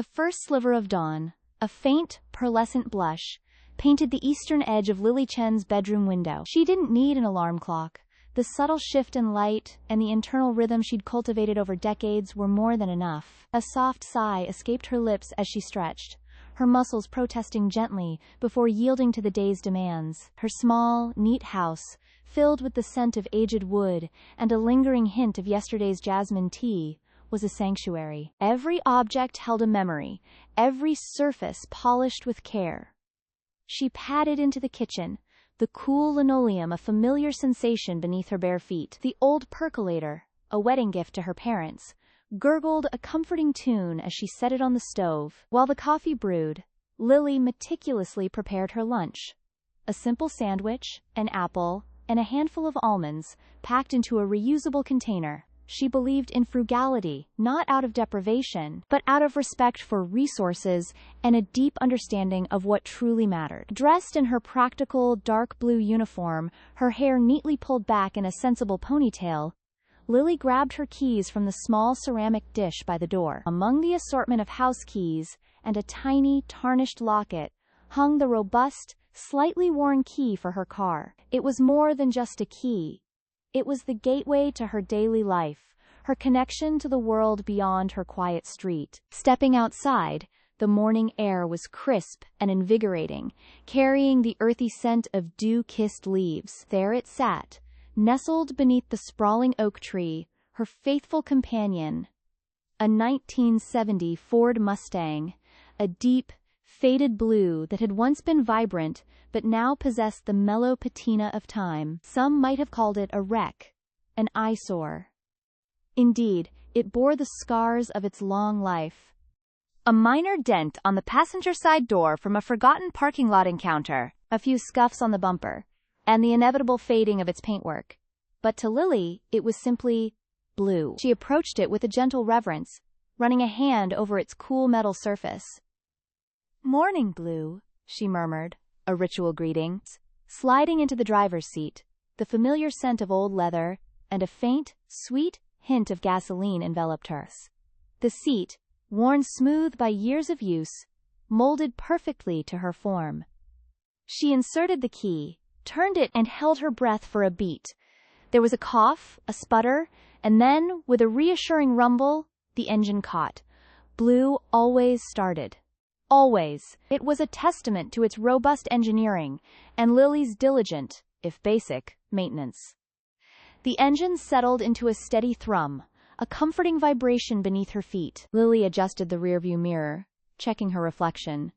The first sliver of dawn, a faint, pearlescent blush, painted the eastern edge of Lily Chen's bedroom window. She didn't need an alarm clock. The subtle shift in light and the internal rhythm she'd cultivated over decades were more than enough. A soft sigh escaped her lips as she stretched, her muscles protesting gently before yielding to the day's demands. Her small, neat house, filled with the scent of aged wood and a lingering hint of yesterday's jasmine tea, was a sanctuary. Every object held a memory, every surface polished with care. She padded into the kitchen, the cool linoleum a familiar sensation beneath her bare feet. The old percolator, a wedding gift to her parents, gurgled a comforting tune as she set it on the stove. While the coffee brewed, Lily meticulously prepared her lunch. A simple sandwich, an apple, and a handful of almonds, packed into a reusable container. She believed in frugality, not out of deprivation, but out of respect for resources and a deep understanding of what truly mattered. Dressed in her practical, dark blue uniform, her hair neatly pulled back in a sensible ponytail, Lily grabbed her keys from the small ceramic dish by the door. Among the assortment of house keys and a tiny, tarnished locket hung the robust, slightly worn key for her car. It was more than just a key. It was the gateway to her daily life, her connection to the world beyond her quiet street. Stepping outside, the morning air was crisp and invigorating, carrying the earthy scent of dew-kissed leaves. There it sat, nestled beneath the sprawling oak tree, her faithful companion, a 1970 Ford Mustang, a deep, faded blue that had once been vibrant but now possessed the mellow patina of time. Some might have called it a wreck, an eyesore. Indeed, it bore the scars of its long life. A minor dent on the passenger side door from a forgotten parking lot encounter, a few scuffs on the bumper, and the inevitable fading of its paintwork. But to Lily, it was simply blue. She approached it with a gentle reverence, running a hand over its cool metal surface. "Morning, Blue," she murmured, a ritual greeting. Sliding into the driver's seat, the familiar scent of old leather and a faint, sweet hint of gasoline enveloped her. The seat, worn smooth by years of use, molded perfectly to her form. She inserted the key, turned it, and held her breath for a beat. There was a cough, a sputter, and then, with a reassuring rumble, the engine caught. Blue always started. Always. It was a testament to its robust engineering and Lily's diligent, if basic, maintenance. The engine settled into a steady thrum, a comforting vibration beneath her feet. Lily adjusted the rearview mirror, checking her reflection.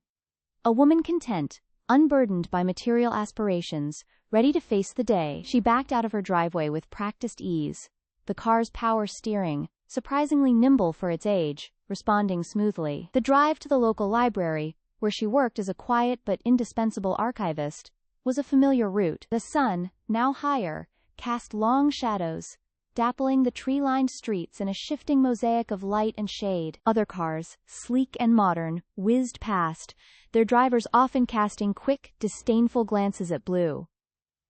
A woman content, unburdened by material aspirations, ready to face the day. She backed out of her driveway with practiced ease, the car's power steering, surprisingly nimble for its age, responding smoothly. The drive to the local library, where she worked as a quiet but indispensable archivist, was a familiar route. The sun, now higher, cast long shadows, dappling the tree-lined streets in a shifting mosaic of light and shade. Other cars, sleek and modern, whizzed past, their drivers often casting quick, disdainful glances at Blue.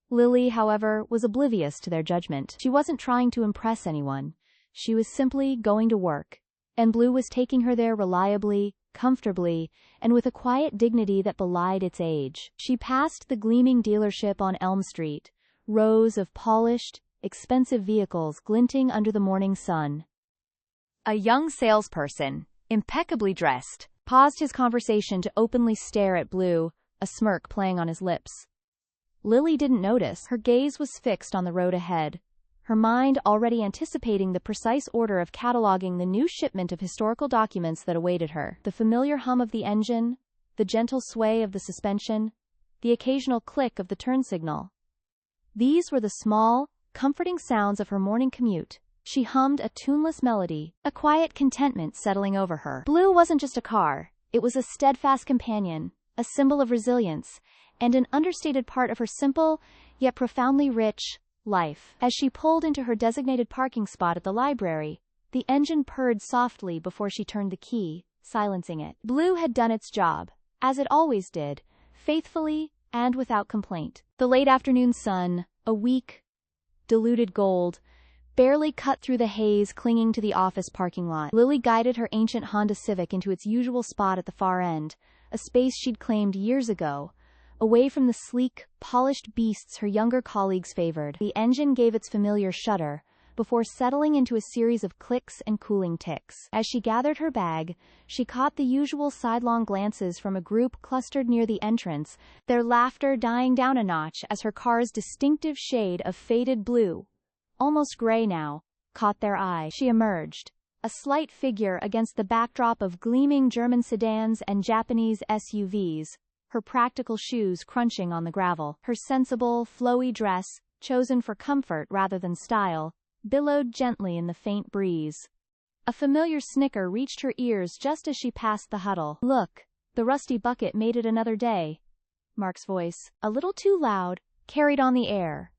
Lily, however, was oblivious to their judgment. She wasn't trying to impress anyone. She was simply going to work, and Blue was taking her there reliably, comfortably, and with a quiet dignity that belied its age. She passed the gleaming dealership on Elm Street, rows of polished, expensive vehicles glinting under the morning sun. A young salesperson, impeccably dressed, paused his conversation to openly stare at Blue, a smirk playing on his lips. Lily didn't notice. Her gaze was fixed on the road ahead, her mind already anticipating the precise order of cataloging the new shipment of historical documents that awaited her. The familiar hum of the engine, the gentle sway of the suspension, the occasional click of the turn signal. These were the small, comforting sounds of her morning commute. She hummed a tuneless melody, a quiet contentment settling over her. Blue wasn't just a car. It was a steadfast companion, a symbol of resilience, and an understated part of her simple, yet profoundly rich, life. As she pulled into her designated parking spot at the library, the engine purred softly before she turned the key, silencing it. Blue had done its job, as it always did, faithfully and without complaint. The late afternoon sun, a weak, diluted gold, barely cut through the haze clinging to the office parking lot. Lily guided her ancient Honda Civic into its usual spot at the far end, a space she'd claimed years ago, away from the sleek, polished beasts her younger colleagues favored. The engine gave its familiar shudder, before settling into a series of clicks and cooling ticks. As she gathered her bag, she caught the usual sidelong glances from a group clustered near the entrance, their laughter dying down a notch as her car's distinctive shade of faded blue, almost gray now, caught their eye. She emerged, a slight figure against the backdrop of gleaming German sedans and Japanese SUVs, her practical shoes crunching on the gravel. Her sensible, flowy dress, chosen for comfort rather than style, billowed gently in the faint breeze. A familiar snicker reached her ears just as she passed the huddle. "Look, the rusty bucket made it another day." Mark's voice, a little too loud, carried on the air.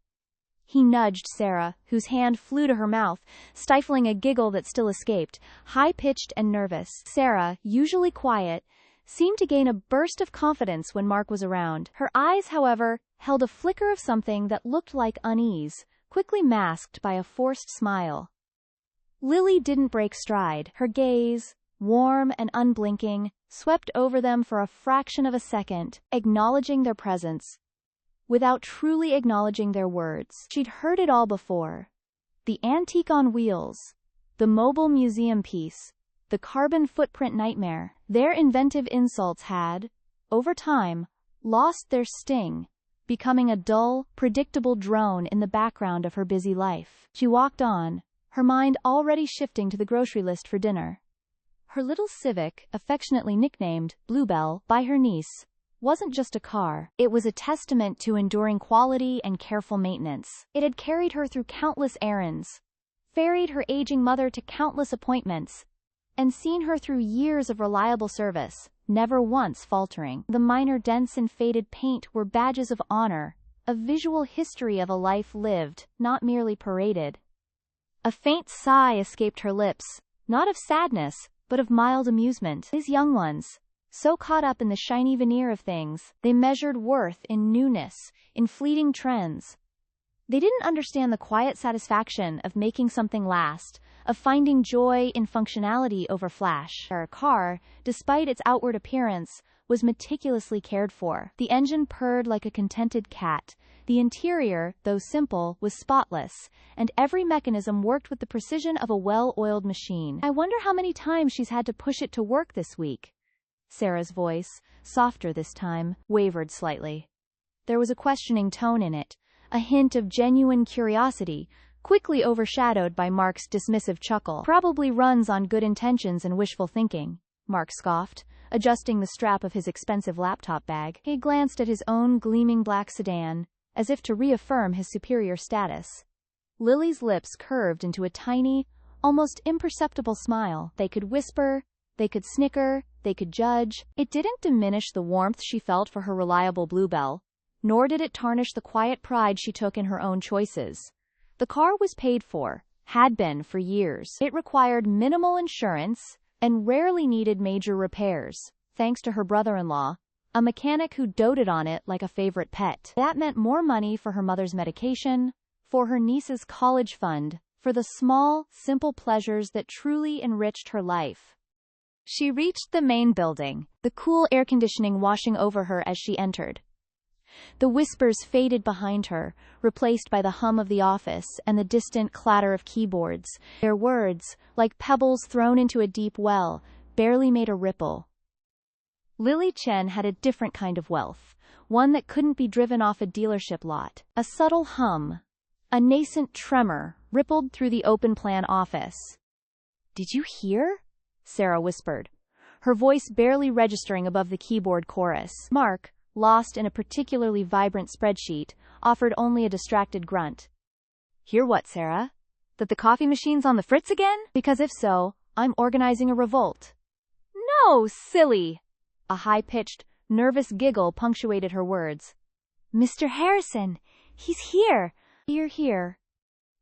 He nudged Sarah, whose hand flew to her mouth, stifling a giggle that still escaped, high-pitched and nervous. Sarah, usually quiet, seemed to gain a burst of confidence when Mark was around. Her eyes, however, held a flicker of something that looked like unease, quickly masked by a forced smile. Lily didn't break stride. Her gaze, warm and unblinking, swept over them for a fraction of a second, acknowledging their presence, without truly acknowledging their words. She'd heard it all before. The antique on wheels, the mobile museum piece, the carbon footprint nightmare. Their inventive insults had, over time, lost their sting, becoming a dull, predictable drone in the background of her busy life. She walked on, her mind already shifting to the grocery list for dinner. Her little Civic, affectionately nicknamed Bluebell by her niece, wasn't just a car. It was a testament to enduring quality and careful maintenance. It had carried her through countless errands, ferried her aging mother to countless appointments, and seen her through years of reliable service, never once faltering. The minor dents and faded paint were badges of honor, a visual history of a life lived, not merely paraded. A faint sigh escaped her lips, not of sadness, but of mild amusement. These young ones, so caught up in the shiny veneer of things, they measured worth in newness, in fleeting trends. They didn't understand the quiet satisfaction of making something last, of finding joy in functionality over flash. Her car, despite its outward appearance, was meticulously cared for. The engine purred like a contented cat. The interior, though simple, was spotless, and every mechanism worked with the precision of a well-oiled machine. "I wonder how many times she's had to push it to work this week." Sarah's voice, softer this time, wavered slightly. There was a questioning tone in it, a hint of genuine curiosity, quickly overshadowed by Mark's dismissive chuckle. "Probably runs on good intentions and wishful thinking," Mark scoffed, adjusting the strap of his expensive laptop bag. He glanced at his own gleaming black sedan, as if to reaffirm his superior status. Lily's lips curved into a tiny, almost imperceptible smile. They could whisper, they could snicker, they could judge. It didn't diminish the warmth she felt for her reliable Bluebell, nor did it tarnish the quiet pride she took in her own choices. The car was paid for, had been for years. It required minimal insurance, and rarely needed major repairs, thanks to her brother-in-law, a mechanic who doted on it like a favorite pet. That meant more money for her mother's medication, for her niece's college fund, for the small, simple pleasures that truly enriched her life. She reached the main building, the cool air conditioning washing over her as she entered. The whispers faded behind her, replaced by the hum of the office and the distant clatter of keyboards. Their words, like pebbles thrown into a deep well, barely made a ripple. Lily Chen had a different kind of wealth, one that couldn't be driven off a dealership lot. A subtle hum, a nascent tremor, rippled through the open-plan office. "Did you hear?" Sarah whispered, her voice barely registering above the keyboard chorus. Mark, lost in a particularly vibrant spreadsheet, offered only a distracted grunt. "Hear what, Sarah? That the coffee machine's on the fritz again? Because if so, I'm organizing a revolt." "No, silly!" A high-pitched, nervous giggle punctuated her words. "Mr. Harrison, he's here." Here.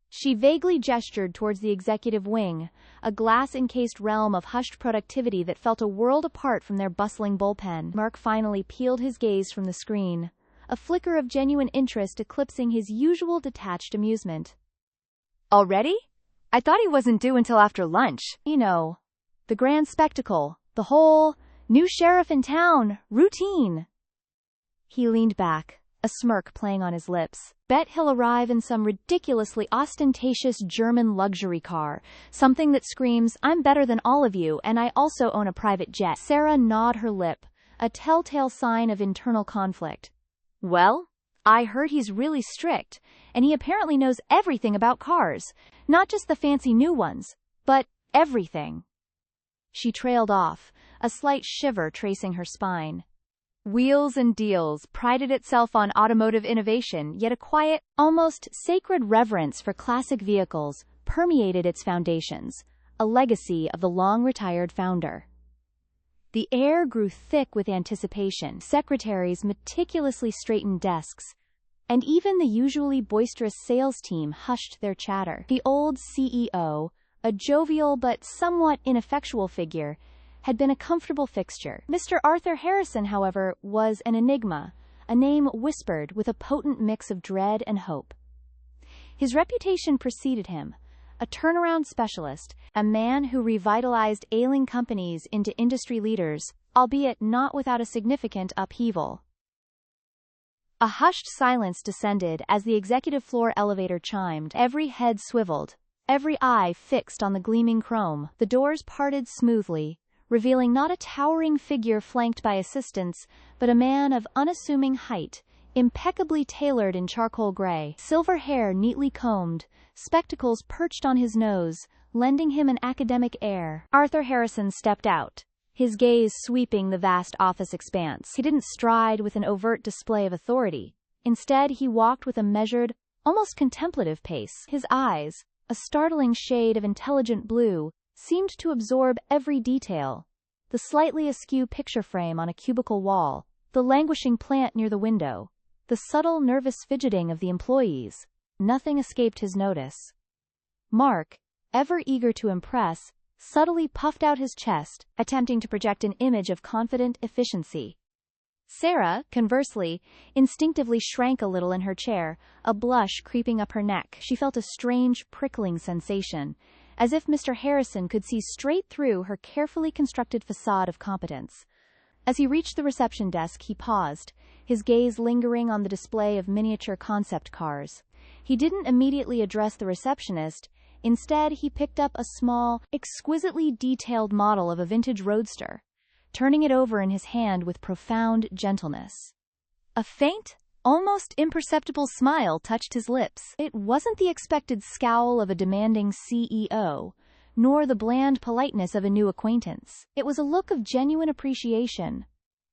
She vaguely gestured towards the executive wing, a glass-encased realm of hushed productivity that felt a world apart from their bustling bullpen. Mark finally peeled his gaze from the screen, a flicker of genuine interest eclipsing his usual detached amusement. Already? I thought he wasn't due until after lunch. You know, the grand spectacle, the whole new sheriff in town routine. He leaned back, a smirk playing on his lips. Bet he'll arrive in some ridiculously ostentatious German luxury car, something that screams, I'm better than all of you and I also own a private jet. Sarah gnawed her lip, a telltale sign of internal conflict. Well, I heard he's really strict, and he apparently knows everything about cars, not just the fancy new ones, but everything. She trailed off, a slight shiver tracing her spine. Wheels and Deals prided itself on automotive innovation, yet a quiet, almost sacred reverence for classic vehicles permeated its foundations, a legacy of the long-retired founder. The air grew thick with anticipation. Secretaries meticulously straightened desks, and even the usually boisterous sales team hushed their chatter. The old CEO, a jovial but somewhat ineffectual figure, had been a comfortable fixture. Mr. Arthur Harrison, however, was an enigma, a name whispered with a potent mix of dread and hope. His reputation preceded him, a turnaround specialist, a man who revitalized ailing companies into industry leaders, albeit not without a significant upheaval. A hushed silence descended as the executive floor elevator chimed. Every head swiveled, every eye fixed on the gleaming chrome. The doors parted smoothly, revealing not a towering figure flanked by assistants, but a man of unassuming height, impeccably tailored in charcoal gray, silver hair neatly combed, spectacles perched on his nose, lending him an academic air. Arthur Harrison stepped out, his gaze sweeping the vast office expanse. He didn't stride with an overt display of authority. Instead, he walked with a measured, almost contemplative pace. His eyes, a startling shade of intelligent blue, seemed to absorb every detail. The slightly askew picture frame on a cubicle wall, the languishing plant near the window, the subtle nervous fidgeting of the employees. Nothing escaped his notice. Mark, ever eager to impress, subtly puffed out his chest, attempting to project an image of confident efficiency. Sarah, conversely, instinctively shrank a little in her chair, a blush creeping up her neck. She felt a strange, prickling sensation, as if Mr. Harrison could see straight through her carefully constructed facade of competence. As he reached the reception desk, he paused, his gaze lingering on the display of miniature concept cars. He didn't immediately address the receptionist. Instead, he picked up a small, exquisitely detailed model of a vintage roadster, turning it over in his hand with profound gentleness. A faint, almost imperceptible smile touched his lips. It wasn't the expected scowl of a demanding CEO, nor the bland politeness of a new acquaintance. It was a look of genuine appreciation,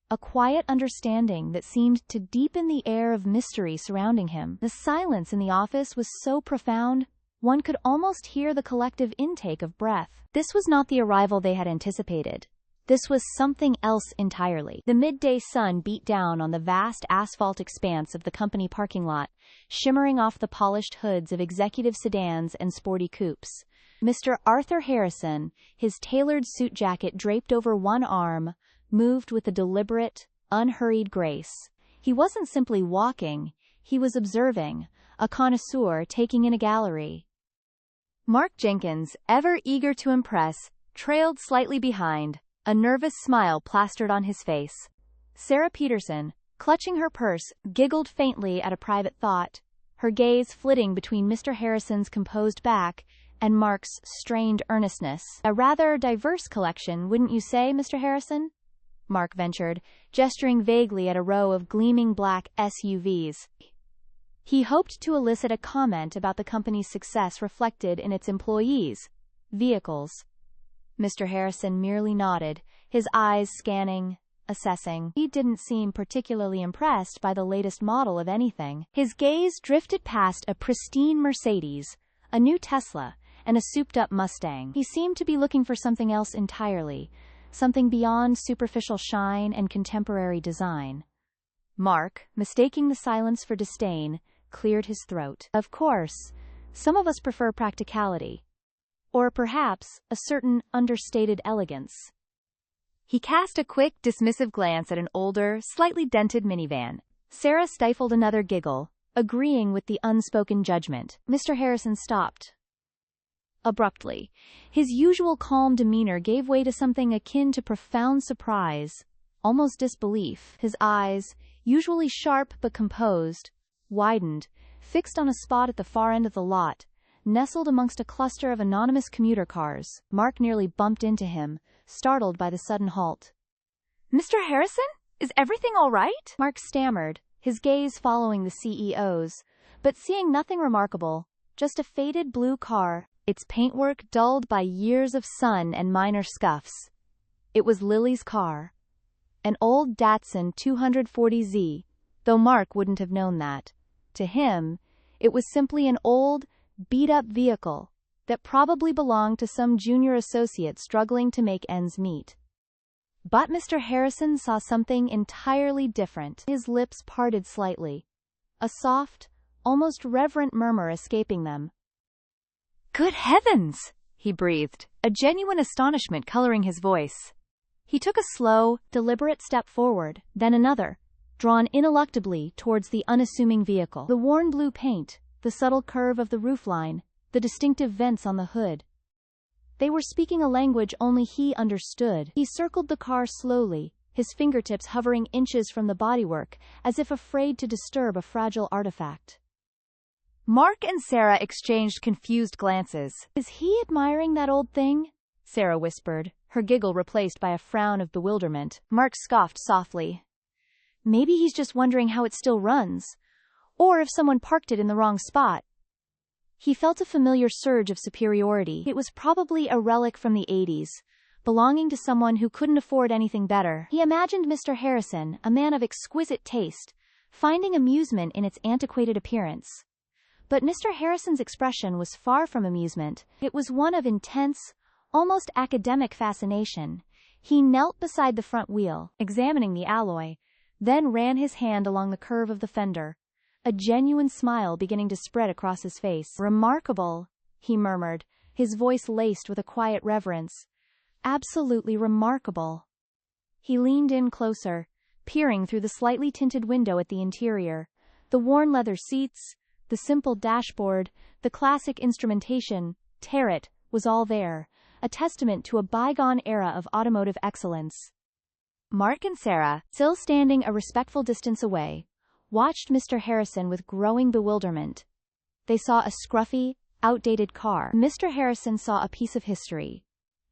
a quiet understanding that seemed to deepen the air of mystery surrounding him. The silence in the office was so profound, one could almost hear the collective intake of breath. This was not the arrival they had anticipated. This was something else entirely. The midday sun beat down on the vast asphalt expanse of the company parking lot, shimmering off the polished hoods of executive sedans and sporty coupes. Mr. Arthur Harrison, his tailored suit jacket draped over one arm, moved with a deliberate, unhurried grace. He wasn't simply walking, he was observing, a connoisseur taking in a gallery. Mark Jenkins, ever eager to impress, trailed slightly behind, a nervous smile plastered on his face. Sarah Peterson, clutching her purse, giggled faintly at a private thought, her gaze flitting between Mr. Harrison's composed back and Mark's strained earnestness. A rather diverse collection, wouldn't you say, Mr. Harrison? Mark ventured, gesturing vaguely at a row of gleaming black SUVs. He hoped to elicit a comment about the company's success reflected in its employees' vehicles. Mr. Harrison merely nodded, his eyes scanning, assessing. He didn't seem particularly impressed by the latest model of anything. His gaze drifted past a pristine Mercedes, a new Tesla, and a souped-up Mustang. He seemed to be looking for something else entirely, something beyond superficial shine and contemporary design. Mark, mistaking the silence for disdain, cleared his throat. Of course, some of us prefer practicality. Or perhaps, a certain understated elegance. He cast a quick, dismissive glance at an older, slightly dented minivan. Sarah stifled another giggle, agreeing with the unspoken judgment. Mr. Harrison stopped, Abruptly, his usual calm demeanor gave way to something akin to profound surprise, almost disbelief. His eyes, usually sharp but composed, widened, fixed on a spot at the far end of the lot, nestled amongst a cluster of anonymous commuter cars. Mark nearly bumped into him, startled by the sudden halt. "Mr. Harrison? Is everything all right?" Mark stammered, his gaze following the CEO's, but seeing nothing remarkable, just a faded blue car, its paintwork dulled by years of sun and minor scuffs. It was Lily's car. An old Datsun 240Z, though Mark wouldn't have known that. To him, it was simply an old, beat-up vehicle that probably belonged to some junior associate struggling to make ends meet. But Mr. Harrison saw something entirely different. His lips parted slightly, a soft, almost reverent murmur escaping them. "Good heavens!" he breathed, a genuine astonishment coloring his voice. He took a slow, deliberate step forward, then another, drawn ineluctably towards the unassuming vehicle. The worn blue paint, the subtle curve of the roofline, the distinctive vents on the hood. They were speaking a language only he understood. He circled the car slowly, his fingertips hovering inches from the bodywork, as if afraid to disturb a fragile artifact. Mark and Sarah exchanged confused glances. "Is he admiring that old thing?" Sarah whispered, her giggle replaced by a frown of bewilderment. Mark scoffed softly. "Maybe he's just wondering how it still runs, or if someone parked it in the wrong spot." He felt a familiar surge of superiority. It was probably a relic from the 80s, belonging to someone who couldn't afford anything better. He imagined Mr. Harrison, a man of exquisite taste, finding amusement in its antiquated appearance. But Mr. Harrison's expression was far from amusement. It was one of intense, almost academic fascination. He knelt beside the front wheel, examining the alloy, then ran his hand along the curve of the fender, a genuine smile beginning to spread across his face. "Remarkable," he murmured, his voice laced with a quiet reverence. "Absolutely remarkable." He leaned in closer, peering through the slightly tinted window at the interior. The worn leather seats, the simple dashboard, the classic instrumentation, tear it, was all there, a testament to a bygone era of automotive excellence. Mark and Sarah, still standing a respectful distance away, watched Mr. Harrison with growing bewilderment. They saw a scruffy, outdated car. Mr. Harrison saw a piece of history,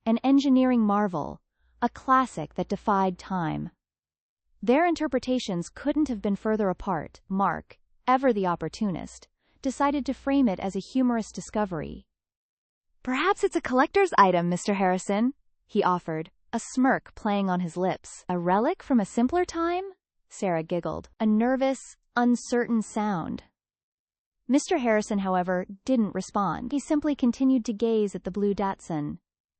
an engineering marvel, a classic that defied time. Their interpretations couldn't have been further apart. Mark, ever the opportunist, decided to frame it as a humorous discovery. "Perhaps it's a collector's item, Mr. Harrison," he offered, a smirk playing on his lips. "A relic from a simpler time?" Sarah giggled, a nervous, uncertain sound. Mr. Harrison, however, didn't respond. He simply continued to gaze at the blue Datsun,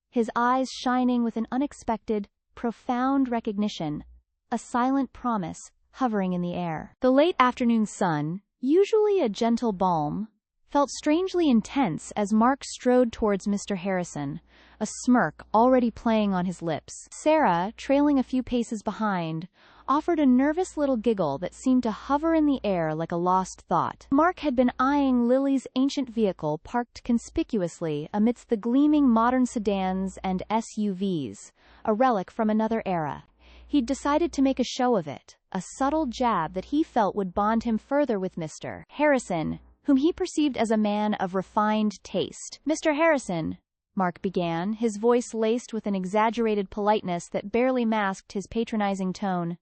his eyes shining with an unexpected, profound recognition, a silent promise hovering in the air. The late afternoon sun, usually a gentle balm, felt strangely intense as Mark strode towards Mr. Harrison, a smirk already playing on his lips. Sarah, trailing a few paces behind, offered a nervous little giggle that seemed to hover in the air like a lost thought. Mark had been eyeing Lily's ancient vehicle parked conspicuously amidst the gleaming modern sedans and SUVs, a relic from another era. He'd decided to make a show of it, a subtle jab that he felt would bond him further with Mr. Harrison, whom he perceived as a man of refined taste. "Mr. Harrison," Mark began, his voice laced with an exaggerated politeness that barely masked his patronizing tone.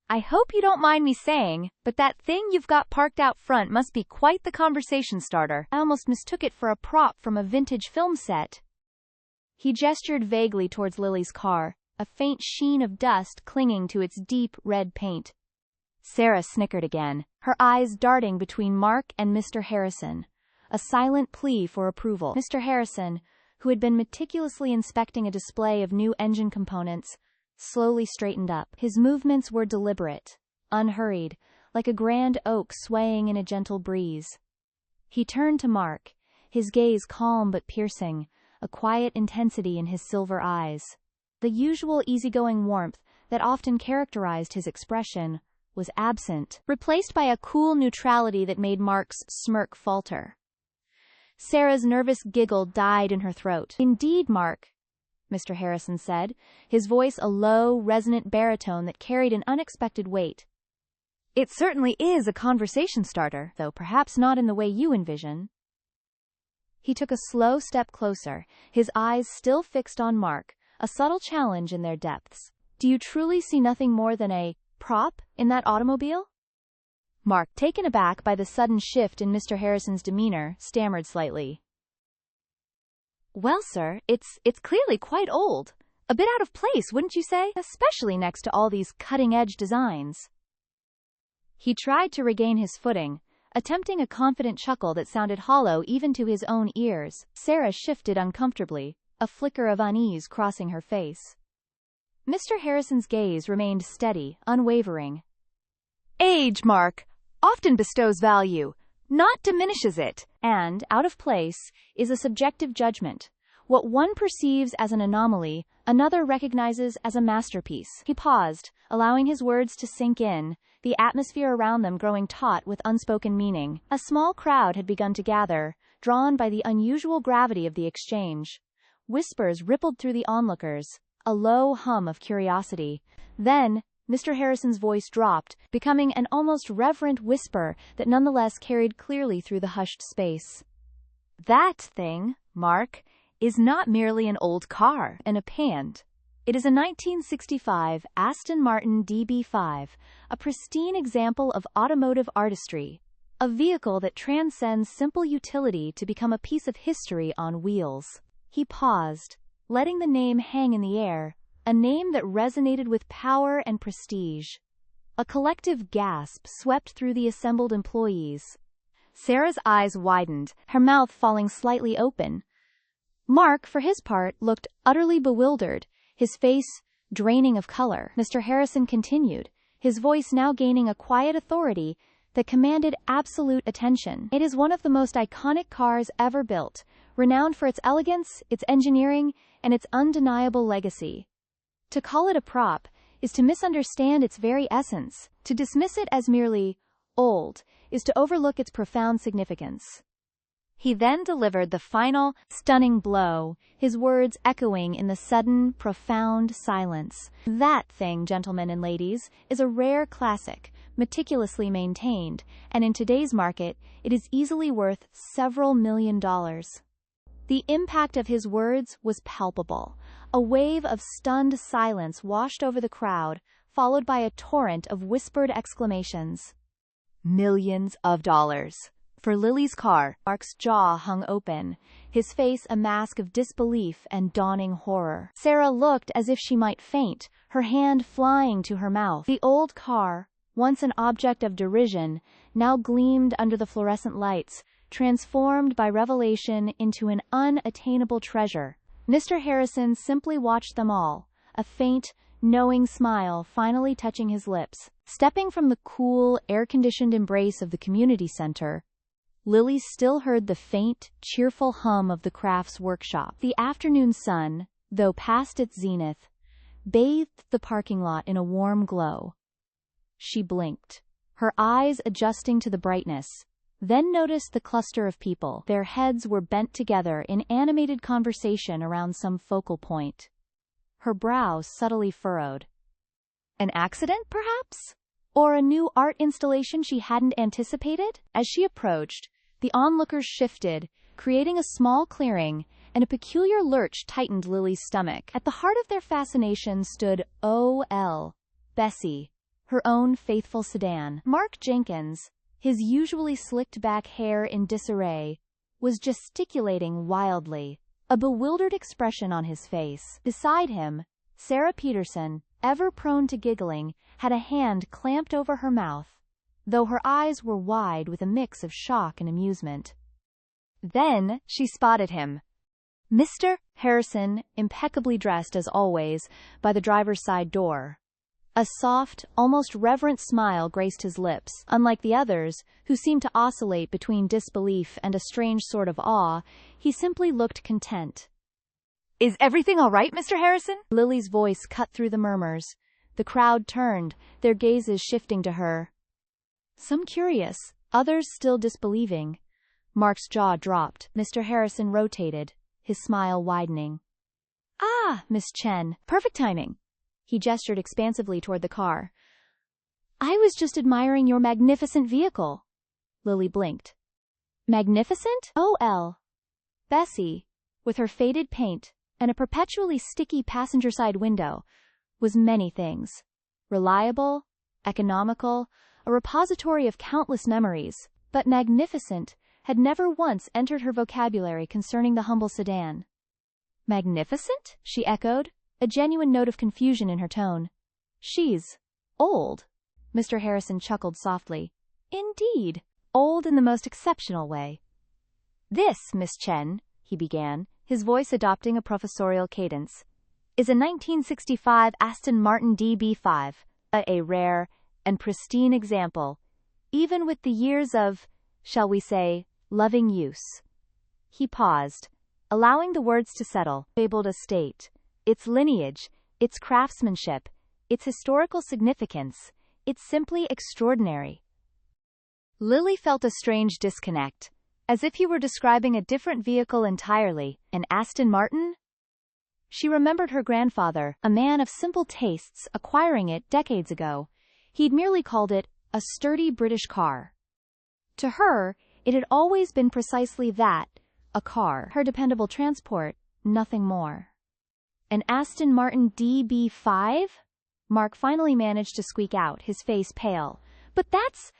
"I hope you don't mind me saying, but that thing you've got parked out front must be quite the conversation starter." I almost mistook it for a prop from a vintage film set. He gestured vaguely towards Lily's car, a faint sheen of dust clinging to its deep red paint. Sarah snickered again, her eyes darting between Mark and Mr. Harrison, a silent plea for approval. Mr. Harrison, who had been meticulously inspecting a display of new engine components, slowly straightened up. His movements were deliberate, unhurried, like a grand oak swaying in a gentle breeze. He turned to Mark, his gaze calm but piercing, a quiet intensity in his silver eyes. The usual easygoing warmth that often characterized his expression was absent, replaced by a cool neutrality that made Mark's smirk falter. Sarah's nervous giggle died in her throat. Indeed, Mark, Mr. Harrison said, his voice a low, resonant baritone that carried an unexpected weight. It certainly is a conversation starter, though perhaps not in the way you envision. He took a slow step closer, his eyes still fixed on Mark, a subtle challenge in their depths. Do you truly see nothing more than a prop in that automobile? Mark, taken aback by the sudden shift in Mr. Harrison's demeanor, stammered slightly. Well, sir, it's clearly quite old. A bit out of place, wouldn't you say? Especially next to all these cutting-edge designs. He tried to regain his footing, attempting a confident chuckle that sounded hollow even to his own ears. Sarah shifted uncomfortably, a flicker of unease crossing her face. Mr. Harrison's gaze remained steady, unwavering. Age, Mark, often bestows value, not diminishes it. And, out of place, is a subjective judgment. What one perceives as an anomaly, another recognizes as a masterpiece. He paused, allowing his words to sink in, the atmosphere around them growing taut with unspoken meaning. A small crowd had begun to gather, drawn by the unusual gravity of the exchange. Whispers rippled through the onlookers, a low hum of curiosity. Then, Mr. Harrison's voice dropped, becoming an almost reverent whisper that nonetheless carried clearly through the hushed space. That thing, Mark, is not merely an old car and a pant. It is a 1965 Aston Martin DB5, a pristine example of automotive artistry, a vehicle that transcends simple utility to become a piece of history on wheels. He paused, letting the name hang in the air, a name that resonated with power and prestige. A collective gasp swept through the assembled employees. Sarah's eyes widened, her mouth falling slightly open. Mark, for his part, looked utterly bewildered, his face draining of color. Mr. Harrison continued, his voice now gaining a quiet authority that commanded absolute attention. It is one of the most iconic cars ever built, renowned for its elegance, its engineering, and its undeniable legacy. To call it a prop is to misunderstand its very essence. To dismiss it as merely old is to overlook its profound significance. He then delivered the final, stunning blow, his words echoing in the sudden, profound silence. That thing, gentlemen and ladies, is a rare classic, meticulously maintained, and in today's market, it is easily worth several $1 million. The impact of his words was palpable. A wave of stunned silence washed over the crowd, followed by a torrent of whispered exclamations. Millions of dollars. For Lily's car. Mark's jaw hung open, his face a mask of disbelief and dawning horror. Sarah looked as if she might faint, her hand flying to her mouth. The old car, once an object of derision, now gleamed under the fluorescent lights, transformed by revelation into an unattainable treasure. Mr. Harrison simply watched them all, a faint, knowing smile finally touching his lips. Stepping from the cool, air-conditioned embrace of the community center, Lily still heard the faint, cheerful hum of the crafts workshop. The afternoon sun, though past its zenith, bathed the parking lot in a warm glow. She blinked, her eyes adjusting to the brightness, then noticed the cluster of people. Their heads were bent together in animated conversation around some focal point. Her brow subtly furrowed. An accident, perhaps? Or a new art installation she hadn't anticipated? As she approached, the onlookers shifted, creating a small clearing, and a peculiar lurch tightened Lily's stomach. At the heart of their fascination stood O.L. Bessie, her own faithful sedan. Mark Jenkins, his usually slicked-back hair in disarray, was gesticulating wildly, a bewildered expression on his face. Beside him, Sarah Peterson, ever prone to giggling, had a hand clamped over her mouth, though her eyes were wide with a mix of shock and amusement. Then she spotted him. Mr. Harrison, impeccably dressed as always, by the driver's side door. A soft, almost reverent smile graced his lips. Unlike the others, who seemed to oscillate between disbelief and a strange sort of awe, he simply looked content. Is everything all right, Mr. Harrison? Lily's voice cut through the murmurs. The crowd turned, their gazes shifting to her. Some curious, others still disbelieving. Mark's jaw dropped. Mr. Harrison rotated, his smile widening. Ah, Miss Chen, perfect timing. He gestured expansively toward the car. I was just admiring your magnificent vehicle. Lily blinked. Magnificent? O.L. Bessie, with her faded paint and a perpetually sticky passenger-side window, was many things. Reliable, economical, a repository of countless memories, but magnificent had never once entered her vocabulary concerning the humble sedan. Magnificent? She echoed, a genuine note of confusion in her tone. She's old. Mr. Harrison chuckled softly. Indeed, old in the most exceptional way. This, Miss Chen, he began, his voice adopting a professorial cadence, is a 1965 Aston Martin DB5, a rare and pristine example, even with the years of, shall we say, loving use. He paused, allowing the words to settle. Fabled estate, its lineage, its craftsmanship, its historical significance, it's simply extraordinary. Lily felt a strange disconnect, as if he were describing a different vehicle entirely. An Aston Martin? She remembered her grandfather, a man of simple tastes, acquiring it decades ago. He'd merely called it a sturdy British car. To her, it had always been precisely that, a car, her dependable transport, nothing more. An Aston Martin DB5? Mark finally managed to squeak out, his face pale. But that's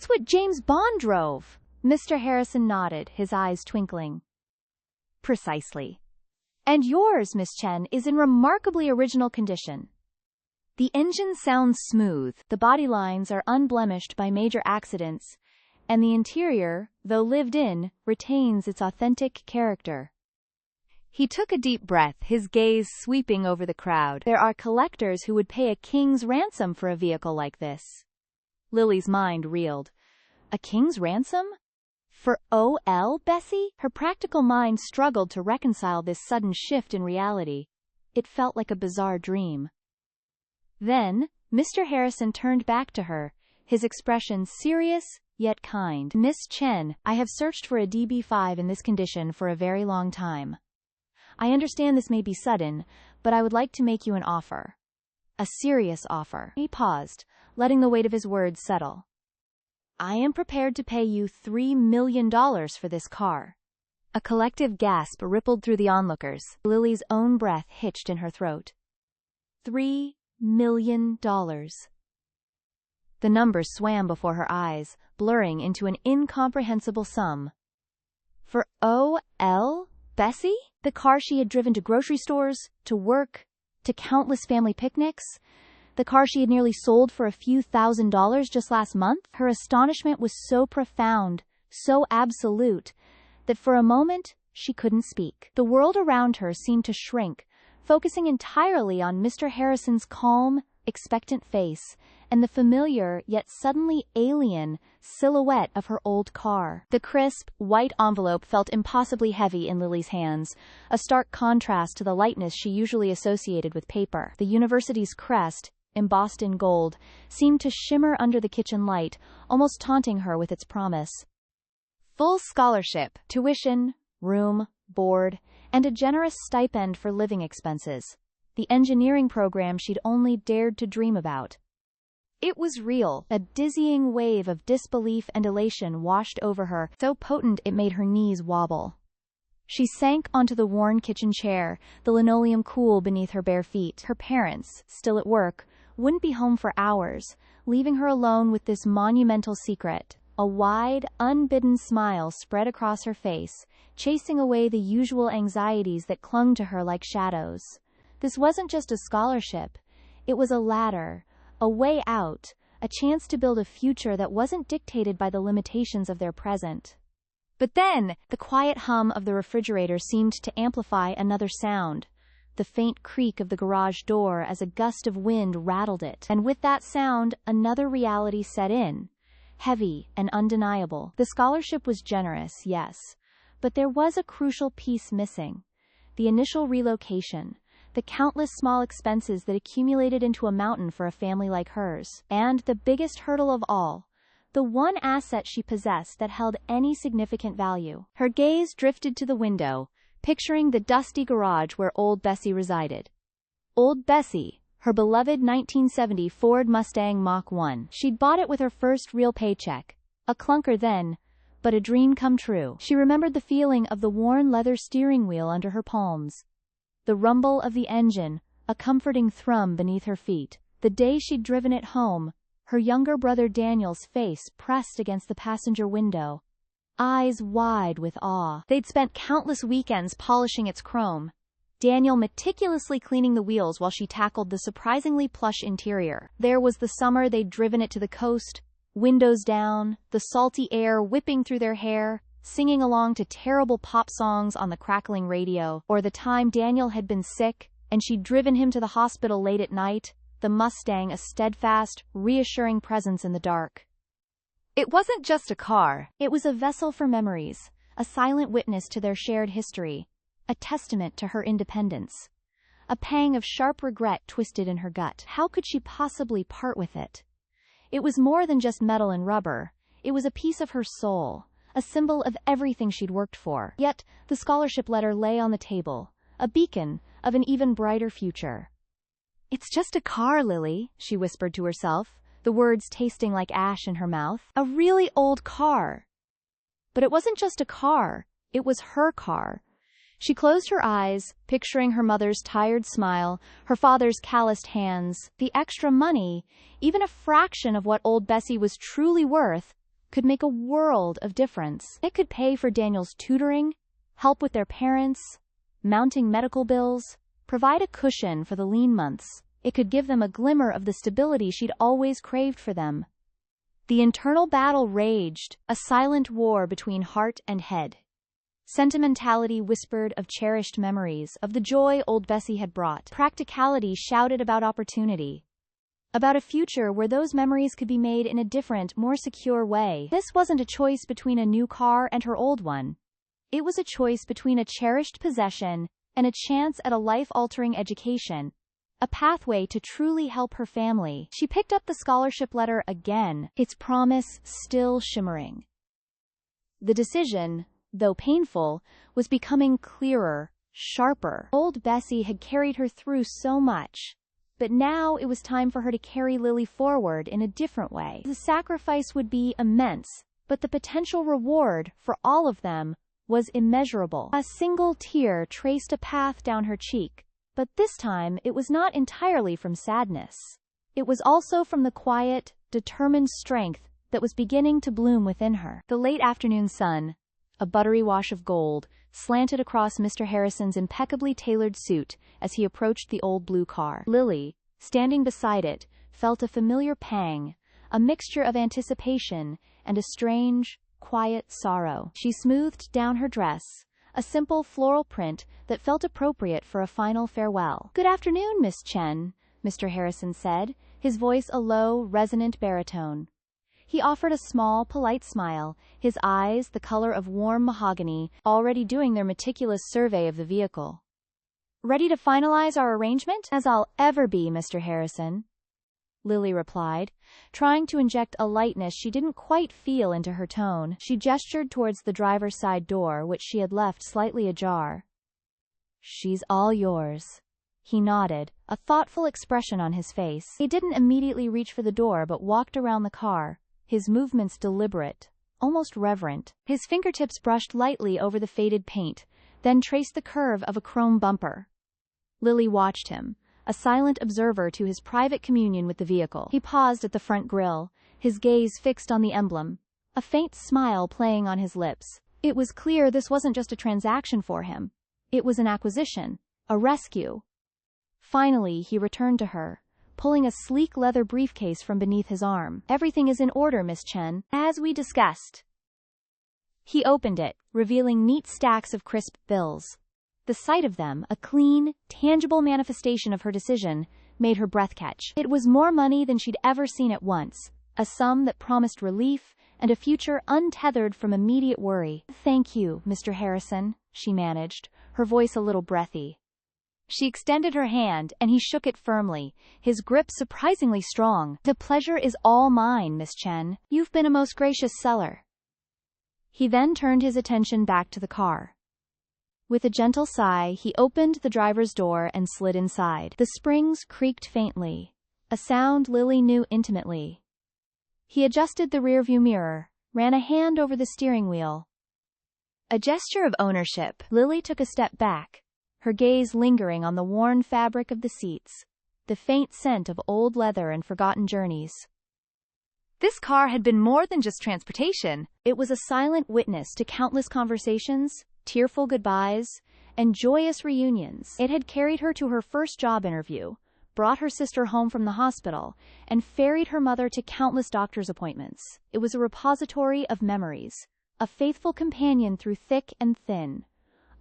what James Bond drove. Mr. Harrison nodded, his eyes twinkling. Precisely. And yours, Miss Chen, is in remarkably original condition. The engine sounds smooth, the body lines are unblemished by major accidents, and the interior, though lived in, retains its authentic character. He took a deep breath, his gaze sweeping over the crowd. There are collectors who would pay a king's ransom for a vehicle like this. Lily's mind reeled. A king's ransom? For O.L., Bessie? Her practical mind struggled to reconcile this sudden shift in reality. It felt like a bizarre dream. Then, Mr. Harrison turned back to her, his expression serious, yet kind. Miss Chen, I have searched for a DB5 in this condition for a very long time. I understand this may be sudden, but I would like to make you an offer. A serious offer. He paused, letting the weight of his words settle. I am prepared to pay you $3 million for this car. A collective gasp rippled through the onlookers. Lily's own breath hitched in her throat. $3 million. The numbers swam before her eyes, blurring into an incomprehensible sum. For O.L., Bessie? The car she had driven to grocery stores, to work, to countless family picnics? The car she had nearly sold for a few $1,000s just last month? Her astonishment was so profound, so absolute, that for a moment she couldn't speak. The world around her seemed to shrink, focusing entirely on Mr. Harrison's calm, expectant face, and the familiar yet suddenly alien silhouette of her old car. The crisp, white envelope felt impossibly heavy in Lily's hands, a stark contrast to the lightness she usually associated with paper. The university's crest, embossed in gold, seemed to shimmer under the kitchen light, almost taunting her with its promise. Full scholarship, tuition, room, board, and a generous stipend for living expenses. The engineering program she'd only dared to dream about. It was real. A dizzying wave of disbelief and elation washed over her, so potent it made her knees wobble. She sank onto the worn kitchen chair, the linoleum cool beneath her bare feet. Her parents, still at work, wouldn't be home for hours, leaving her alone with this monumental secret. A wide, unbidden smile spread across her face, chasing away the usual anxieties that clung to her like shadows. This wasn't just a scholarship. It was a ladder, a way out, a chance to build a future that wasn't dictated by the limitations of their present. But then, the quiet hum of the refrigerator seemed to amplify another sound, the faint creak of the garage door as a gust of wind rattled it. And with that sound, another reality set in, heavy and undeniable. The scholarship was generous, yes, but there was a crucial piece missing. The initial relocation, the countless small expenses that accumulated into a mountain for a family like hers, and the biggest hurdle of all, the one asset she possessed that held any significant value. Her gaze drifted to the window, picturing the dusty garage where old Bessie resided. Old Bessie, her beloved 1970 Ford Mustang Mach 1. She'd bought it with her first real paycheck. A clunker then, but a dream come true. She remembered the feeling of the worn leather steering wheel under her palms, the rumble of the engine, a comforting thrum beneath her feet. The day she'd driven it home, her younger brother Daniel's face pressed against the passenger window, eyes wide with awe. They'd spent countless weekends polishing its chrome, Daniel meticulously cleaning the wheels while she tackled the surprisingly plush interior. There was the summer they'd driven it to the coast, windows down, the salty air whipping through their hair, singing along to terrible pop songs on the crackling radio, or the time Daniel had been sick, and she'd driven him to the hospital late at night, the Mustang a steadfast, reassuring presence in the dark. It wasn't just a car. It was a vessel for memories, a silent witness to their shared history, a testament to her independence. A pang of sharp regret twisted in her gut. How could she possibly part with it? It was more than just metal and rubber. It was a piece of her soul, a symbol of everything she'd worked for. Yet, the scholarship letter lay on the table, a beacon of an even brighter future. It's just a car, Lily, she whispered to herself, the words tasting like ash in her mouth. A really old car. But it wasn't just a car, it was her car. She closed her eyes, picturing her mother's tired smile, her father's calloused hands. The extra money, even a fraction of what old Bessie was truly worth, could make a world of difference. It could pay for Daniel's tutoring, help with their parents, mounting medical bills, provide a cushion for the lean months. It could give them a glimmer of the stability she'd always craved for them. The internal battle raged, a silent war between heart and head. Sentimentality whispered of cherished memories, of the joy old Bessie had brought. Practicality shouted about opportunity, about a future where those memories could be made in a different, more secure way. This wasn't a choice between a new car and her old one. It was a choice between a cherished possession and a chance at a life-altering education, a pathway to truly help her family. She picked up the scholarship letter again, its promise still shimmering. The decision, though painful, was becoming clearer, sharper. Old Bessie had carried her through so much, but now it was time for her to carry Lily forward in a different way. The sacrifice would be immense, but the potential reward for all of them was immeasurable. A single tear traced a path down her cheek, but this time it was not entirely from sadness. It was also from the quiet, determined strength that was beginning to bloom within her. The late afternoon sun, a buttery wash of gold, slanted across Mr. Harrison's impeccably tailored suit as he approached the old blue car. Lily, standing beside it, felt a familiar pang, a mixture of anticipation and a strange, quiet sorrow. She smoothed down her dress, a simple floral print that felt appropriate for a final farewell. "Good afternoon, Miss Chen," Mr. Harrison said, his voice a low, resonant baritone. He offered a small, polite smile, his eyes the color of warm mahogany, already doing their meticulous survey of the vehicle. "Ready to finalize our arrangement?" "As I'll ever be, Mr. Harrison," Lily replied, trying to inject a lightness she didn't quite feel into her tone. She gestured towards the driver's side door, which she had left slightly ajar. "She's all yours." He nodded, a thoughtful expression on his face. He didn't immediately reach for the door but walked around the car, his movements deliberate, almost reverent. His fingertips brushed lightly over the faded paint, then traced the curve of a chrome bumper. Lily watched him, a silent observer to his private communion with the vehicle. He paused at the front grille, his gaze fixed on the emblem, a faint smile playing on his lips. It was clear this wasn't just a transaction for him. It was an acquisition, a rescue. Finally, he returned to her, pulling a sleek leather briefcase from beneath his arm. "Everything is in order, Miss Chen, as we discussed." He opened it, revealing neat stacks of crisp bills. The sight of them, a clean, tangible manifestation of her decision, made her breath catch. It was more money than she'd ever seen at once, a sum that promised relief and a future untethered from immediate worry. "Thank you, Mr. Harrison," she managed, her voice a little breathy. She extended her hand, and he shook it firmly, his grip surprisingly strong. The pleasure is all mine, Miss Chen. You've been a most gracious seller. He then turned his attention back to the car. With a gentle sigh, he opened the driver's door and slid inside. The springs creaked faintly, a sound Lily knew intimately. He adjusted the rearview mirror, ran a hand over the steering wheel. A gesture of ownership. Lily took a step back, her gaze lingering on the worn fabric of the seats, the faint scent of old leather and forgotten journeys. This car had been more than just transportation. It was a silent witness to countless conversations, tearful goodbyes, and joyous reunions. It had carried her to her first job interview, brought her sister home from the hospital, and ferried her mother to countless doctor's appointments. It was a repository of memories, a faithful companion through thick and thin.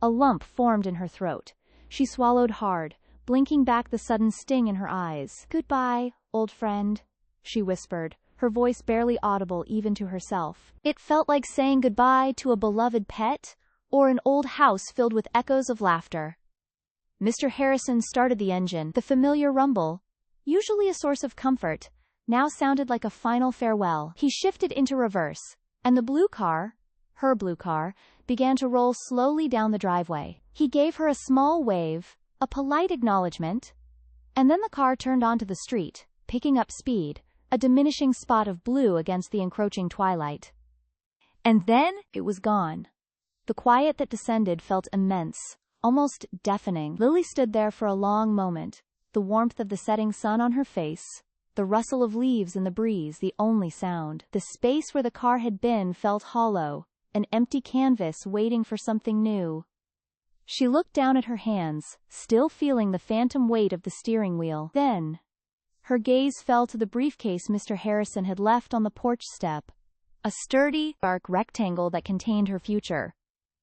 A lump formed in her throat. She swallowed hard, blinking back the sudden sting in her eyes. "Goodbye, old friend," she whispered, her voice barely audible even to herself. It felt like saying goodbye to a beloved pet, or an old house filled with echoes of laughter. Mr. Harrison started the engine. The familiar rumble, usually a source of comfort, now sounded like a final farewell. He shifted into reverse, and the blue car, her blue car, began to roll slowly down the driveway. He gave her a small wave, a polite acknowledgement, and then the car turned onto the street, picking up speed, a diminishing spot of blue against the encroaching twilight. And then it was gone. The quiet that descended felt immense, almost deafening. Lily stood there for a long moment, the warmth of the setting sun on her face, the rustle of leaves in the breeze the only sound. The space where the car had been felt hollow, an empty canvas waiting for something new. She looked down at her hands, still feeling the phantom weight of the steering wheel. Then, her gaze fell to the briefcase Mr. Harrison had left on the porch step, a sturdy, dark rectangle that contained her future.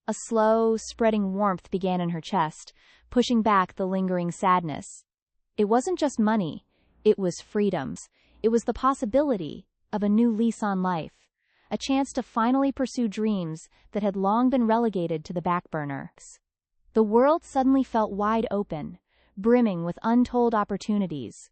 A slow, spreading warmth began in her chest, pushing back the lingering sadness. It wasn't just money, it was freedoms. It was the possibility of a new lease on life, a chance to finally pursue dreams that had long been relegated to the back burner. The world suddenly felt wide open, brimming with untold opportunities.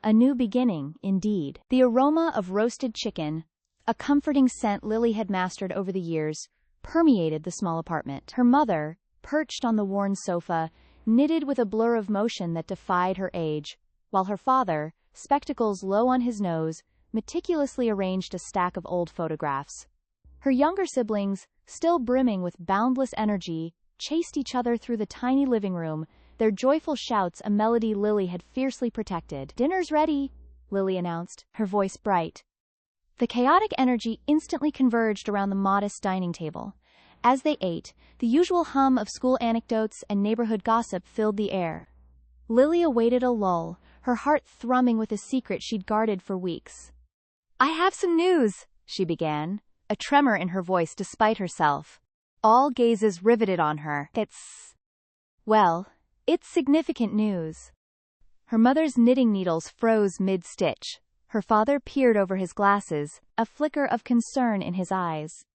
A new beginning, indeed. The aroma of roasted chicken, a comforting scent Lily had mastered over the years, permeated the small apartment. Her mother, perched on the worn sofa, knitted with a blur of motion that defied her age, while her father, spectacles low on his nose, meticulously arranged a stack of old photographs. Her younger siblings, still brimming with boundless energy, chased each other through the tiny living room, their joyful shouts a melody Lily had fiercely protected. "Dinner's ready," Lily announced, her voice bright. The chaotic energy instantly converged around the modest dining table. As they ate, the usual hum of school anecdotes and neighborhood gossip filled the air. Lily awaited a lull, her heart thrumming with a secret she'd guarded for weeks. "I have some news," she began, a tremor in her voice despite herself. All gazes riveted on her. It's significant news." Her mother's knitting needles froze mid-stitch. Her father peered over his glasses, a flicker of concern in his eyes.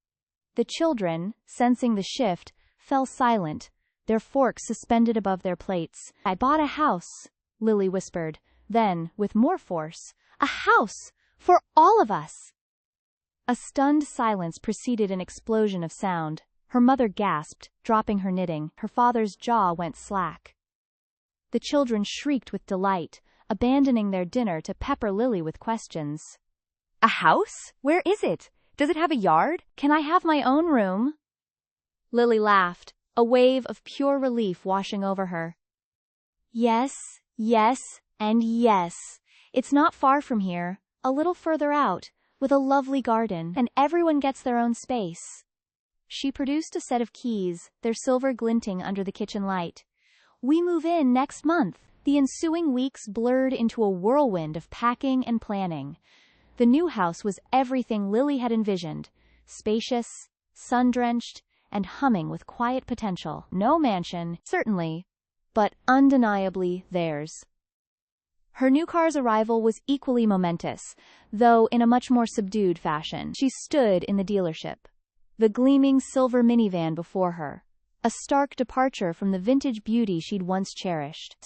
The children, sensing the shift, fell silent, their forks suspended above their plates. "I bought a house," Lily whispered. Then, with more force, "A house! For all of us!" A stunned silence preceded an explosion of sound. Her mother gasped, dropping her knitting. Her father's jaw went slack. The children shrieked with delight, abandoning their dinner to pepper Lily with questions. "A house? Where is it? Does it have a yard? Can I have my own room?" Lily laughed, a wave of pure relief washing over her. "Yes, yes, and yes. It's not far from here, a little further out, with a lovely garden, and everyone gets their own space." She produced a set of keys, their silver glinting under the kitchen light. "We move in next month." The ensuing weeks blurred into a whirlwind of packing and planning. The new house was everything Lily had envisioned, spacious, sun-drenched, and humming with quiet potential. No mansion, certainly, but undeniably theirs. Her new car's arrival was equally momentous, though in a much more subdued fashion. She stood in the dealership, the gleaming silver minivan before her, a a stark departure from the vintage beauty she'd once cherished.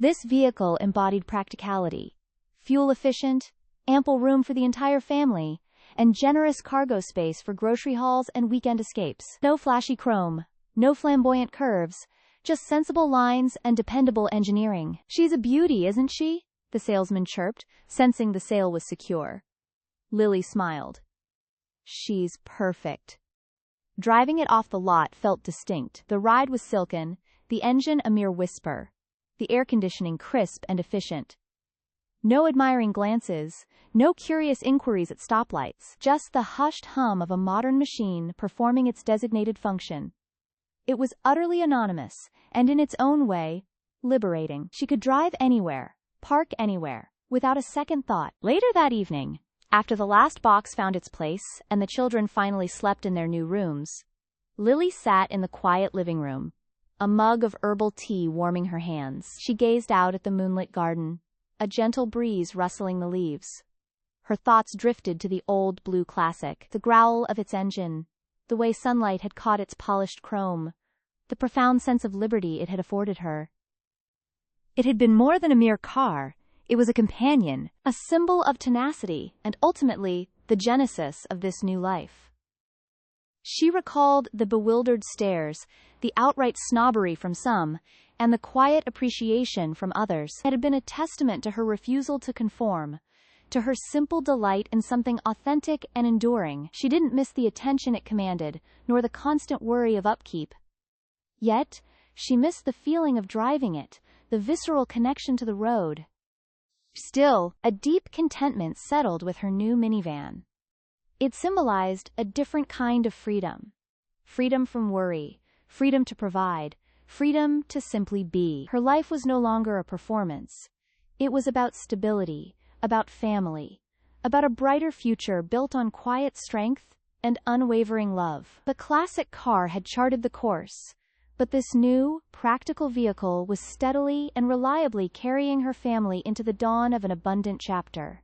This vehicle embodied practicality, fuel-efficient, ample room for the entire family, and generous cargo space for grocery hauls and weekend escapes. No flashy chrome, no flamboyant curves, just sensible lines and dependable engineering. She's a beauty, isn't she? The salesman chirped, sensing the sale was secure. Lily smiled. She's perfect. Driving it off the lot felt distinct. The ride was silken, the engine a mere whisper, the air conditioning crisp and efficient. No admiring glances, no curious inquiries at stoplights, just the hushed hum of a modern machine performing its designated function. It was utterly anonymous, and in its own way, liberating. She could drive anywhere, park anywhere, without a second thought. Later that evening, after the last box found its place and the children finally slept in their new rooms, Lily sat in the quiet living room, a mug of herbal tea warming her hands. She gazed out at the moonlit garden, a gentle breeze rustling the leaves. Her thoughts drifted to the old blue classic, the growl of its engine, the way sunlight had caught its polished chrome, the profound sense of liberty it had afforded her. It had been more than a mere car. It was a companion, a symbol of tenacity, and ultimately, the genesis of this new life. She recalled the bewildered stares, the outright snobbery from some, and the quiet appreciation from others. It had been a testament to her refusal to conform, to her simple delight in something authentic and enduring. She didn't miss the attention it commanded, nor the constant worry of upkeep. Yet, she missed the feeling of driving it, the visceral connection to the road. Still, a deep contentment settled with her new minivan. It symbolized a different kind of freedom. Freedom from worry, freedom to provide, freedom to simply be. Her life was no longer a performance. It was about stability, about family, about a brighter future built on quiet strength and unwavering love. The classic car had charted the course, but this new, practical vehicle was steadily and reliably carrying her family into the dawn of an abundant chapter.